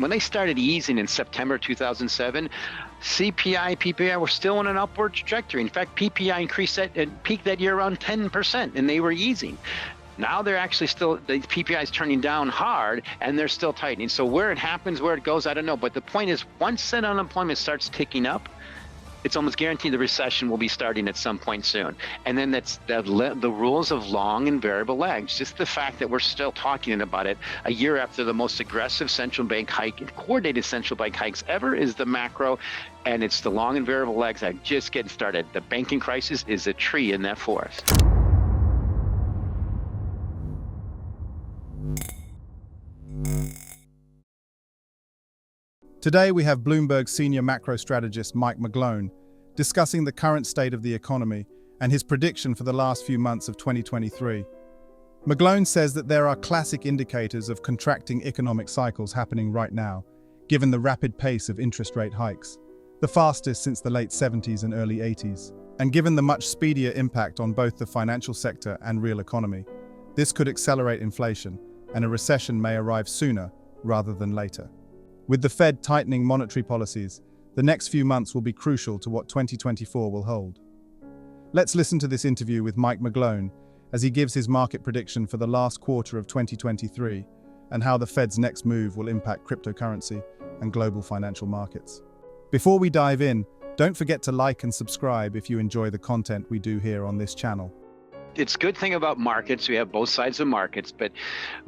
when they started easing in September 2007, CPI, PPI were still on an upward trajectory. In fact, PPI increased and peaked that year around 10%, and they were easing. Now they're actually still, the PPI is turning down hard, and they're still tightening. So where it happens, where it goes, I don't know. But the point is, once that unemployment starts ticking up, it's almost guaranteed the recession will be starting at some point soon. And then that's the rules of long and variable lags. Just the fact that we're still talking about it a year after the most aggressive central bank hike, coordinated central bank hikes ever, is the macro, and it's the long and variable lags that are just getting started. The banking crisis is a tree in that forest. Today we have Bloomberg senior macro strategist Mike McGlone discussing the current state of the economy and his prediction for the last few months of 2023. McGlone says that there are classic indicators of contracting economic cycles happening right now, given the rapid pace of interest rate hikes, the fastest since the late 70s and early 80s, and given the much speedier impact on both the financial sector and real economy. This could accelerate inflation, and a recession may arrive sooner rather than later. With the Fed tightening monetary policies, the next few months will be crucial to what 2024 will hold. Let's listen to this interview with Mike McGlone as he gives his market prediction for the last quarter of 2023 and how the Fed's next move will impact cryptocurrency and global financial markets. Before we dive in, don't forget to like and subscribe if you enjoy the content we do here on this channel. It's a good thing about markets. We have both sides of markets, but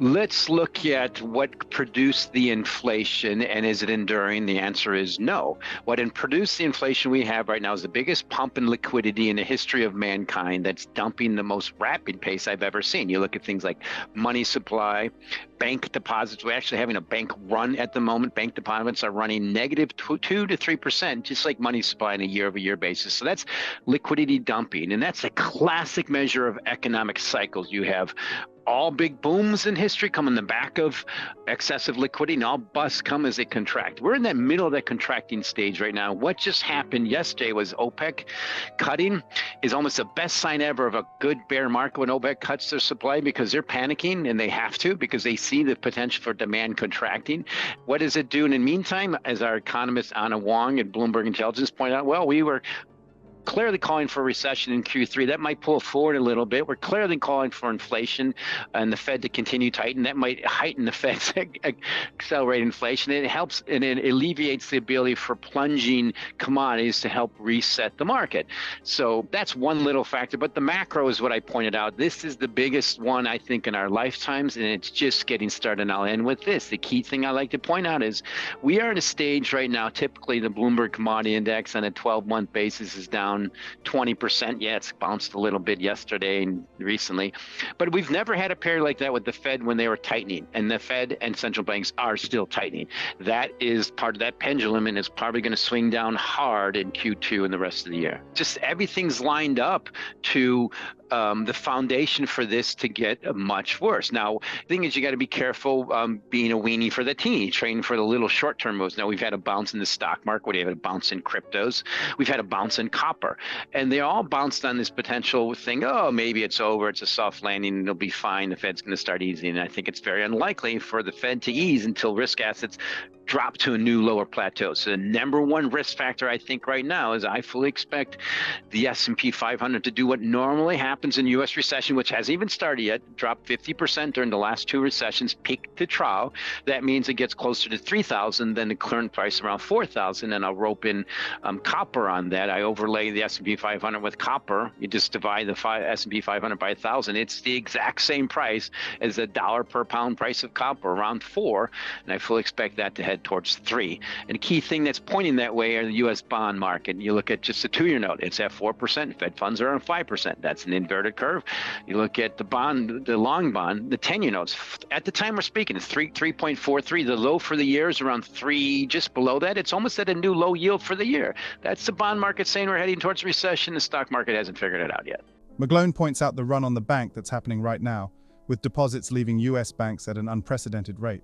let's look at what produced the inflation, and is it enduring? The answer is no. What produced the inflation we have right now is the biggest pump in liquidity in the history of mankind that's dumping the most rapid pace I've ever seen. You look at things like money supply, bank deposits. We're actually having a bank run at the moment. Bank deposits are running negative 2 to 3%, just like money supply on a year-over-year basis. So that's liquidity dumping, and that's a classic measure of economic cycles. You have all big booms in history come in the back of excessive liquidity, and all busts come as they contract. We're in that middle of that contracting stage right now. What just happened yesterday was OPEC cutting is almost the best sign ever of a good bear market when OPEC cuts their supply, because they're panicking, and they have to, because they see the potential for demand contracting. What is it doing in the meantime? As our economist Anna Wong at Bloomberg Intelligence pointed out, well, we were clearly calling for a recession in Q3. That might pull forward a little bit. We're clearly calling for inflation and the Fed to continue tighten. That might heighten the Fed's accelerate inflation. It helps, and it alleviates the ability for plunging commodities to help reset the market. So that's one little factor, but the macro is what I pointed out. This is the biggest one, I think, in our lifetimes, and it's just getting started. And I'll end with this. The key thing I like to point out is we are in a stage right now, typically the Bloomberg Commodity Index on a 12-month basis is down 20%. Yeah, it's bounced a little bit yesterday and recently, but we've never had a period like that with the Fed when they were tightening, and the Fed and central banks are still tightening. That is part of that pendulum, and it's probably going to swing down hard in Q2 and the rest of the year. Just everything's lined up to the foundation for this to get much worse. Now, the thing is, you got to be careful being a weenie for the teeny, trading for the little short-term moves. Now, we've had a bounce in the stock market. We've had a bounce in cryptos. We've had a bounce in copper. And they all bounced on this potential thing, oh, maybe it's over, it's a soft landing, it'll be fine, the Fed's going to start easing. And I think it's very unlikely for the Fed to ease until risk assets drop to a new lower plateau. So the number one risk factor, I think, right now is I fully expect the S&P 500 to do what normally happens in U.S. recession, which hasn't even started yet, drop 50% during the last two recessions, peak to trough. That means it gets closer to 3,000 than the current price around 4,000, and I'll rope in copper on that. I overlay the S&P 500 with copper. You just divide the S&P 500 by 1,000. It's the exact same price as the dollar per pound price of copper, around 4, and I fully expect that to head towards 3. And a key thing that's pointing that way are the U.S. bond market. You look at just the 2-year note, it's at 4%. Fed funds are on 5%. That's an inverted curve. You look at the bond, the long bond, the 10-year notes. At the time we're speaking, it's 3.43. The low for the year is around 3, just below that. It's almost at a new low yield for the year. That's the bond market saying we're heading towards recession. The stock market hasn't figured it out yet. McGlone points out the run on the bank that's happening right now, with deposits leaving U.S. banks at an unprecedented rate.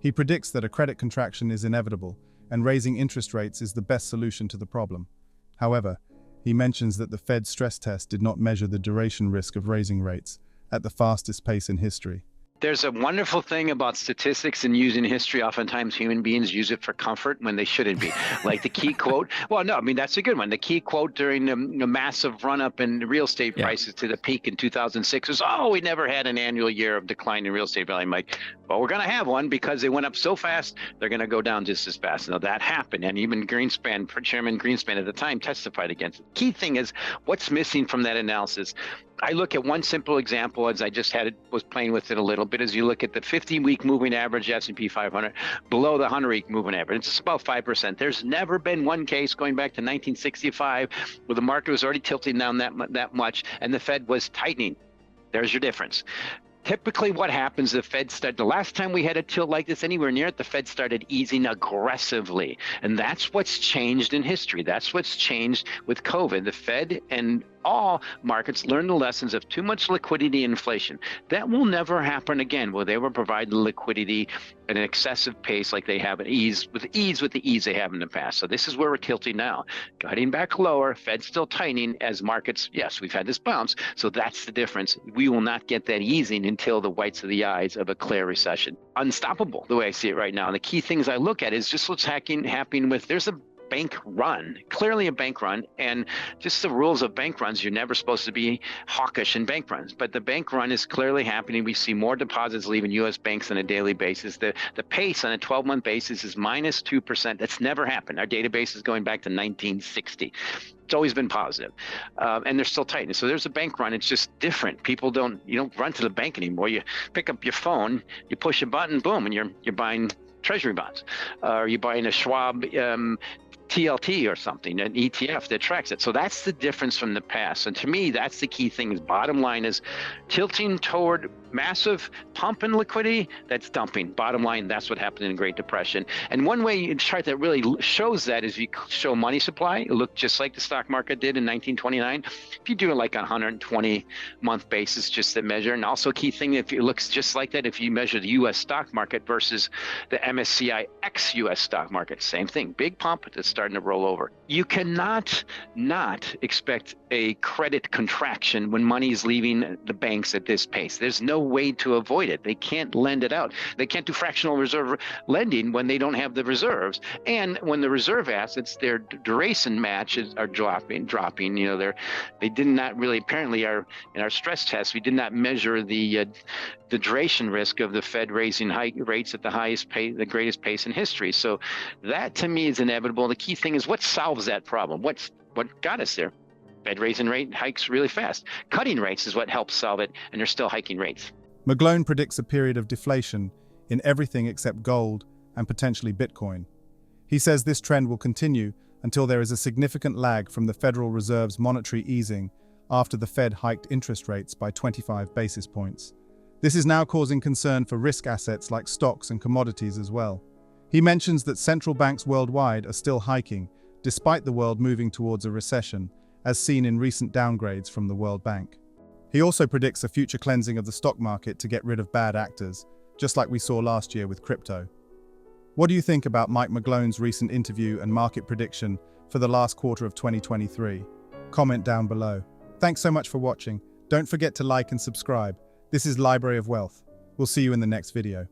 He predicts that a credit contraction is inevitable, and raising interest rates is the best solution to the problem. However, he mentions that the Fed stress test did not measure the duration risk of raising rates at the fastest pace in history. There's a wonderful thing about statistics and using history. Oftentimes human beings use it for comfort when they shouldn't be. Like the key quote. Well, no, I mean, that's a good one. The key quote during the massive run up in real estate prices to the peak in 2006 was, oh, we never had an annual year of decline in real estate value. I'm like, well, we're going to have one because they went up so fast, they're going to go down just as fast. Now that happened. And even Greenspan, Chairman Greenspan at the time testified against it. Key thing is what's missing from that analysis. I look at one simple example, as I just was playing with it a little bit, as you look at the 50-week moving average S&P 500 below the 100-week moving average. It's about 5%. There's never been one case going back to 1965 where the market was already tilting down that much and the Fed was tightening. There's your difference. Typically what happens, the last time we had a tilt like this anywhere near it, the Fed started easing aggressively. And that's what's changed in history. That's what's changed with COVID. The Fed and all markets learned the lessons of too much liquidity and inflation. That will never happen again. Will they will provide the liquidity at an excessive pace like they have with the ease they have in the past. So this is where we're tilting now. Cutting back lower, Fed still tightening as markets, yes, we've had this bounce. So that's the difference. We will not get that easing until the whites of the eyes of a clear recession. Unstoppable, the way I see it right now. And the key things I look at is just what's happening with, there's a bank run, clearly a bank run, and just the rules of bank runs, you're never supposed to be hawkish in bank runs, but the bank run is clearly happening. We see more deposits leaving U.S. banks on a daily basis. The pace on a 12-month basis is minus 2%. That's never happened. Our database is going back to 1960. It's always been positive, and they're still tightening. So there's a bank run. It's just different. People you don't run to the bank anymore. You pick up your phone, you push a button, boom, and you're buying treasury bonds, or you're buying a Schwab TLT or something, an ETF that tracks it. So that's the difference from the past. And to me, that's the key thing. Bottom line is tilting toward massive pump in liquidity, that's dumping. Bottom line, that's what happened in the Great Depression. And one way in chart that really shows that is you show money supply. It looked just like the stock market did in 1929. If you do it like on 120-month basis, just to measure. And also key thing, if it looks just like that, if you measure the U.S. stock market versus the MSCI ex-U.S. stock market, same thing. Big pump that's starting to roll over. You cannot not expect a credit contraction when money is leaving the banks at this pace. There's no way to avoid it. They can't lend it out. They can't do fractional reserve lending when they don't have the reserves. And when the reserve assets, their duration matches are dropping. You know, they did not really, apparently in our stress test, we did not measure the duration risk of the Fed raising rates at the highest pace, the greatest pace in history. So that to me is inevitable. The key thing is what solves that problem. What got us there? Fed raising rate hikes really fast. Cutting rates is what helps solve it, and they're still hiking rates. McGlone predicts a period of deflation in everything except gold and potentially Bitcoin. He says this trend will continue until there is a significant lag from the Federal Reserve's monetary easing after the Fed hiked interest rates by 25 basis points. This is now causing concern for risk assets like stocks and commodities as well. He mentions that central banks worldwide are still hiking, despite the world moving towards a recession, as seen in recent downgrades from the World Bank. He also predicts a future cleansing of the stock market to get rid of bad actors, just like we saw last year with crypto. What do you think about Mike McGlone's recent interview and market prediction for the last quarter of 2023? Comment down below. Thanks so much for watching. Don't forget to like and subscribe. This is Library of Wealth. We'll see you in the next video.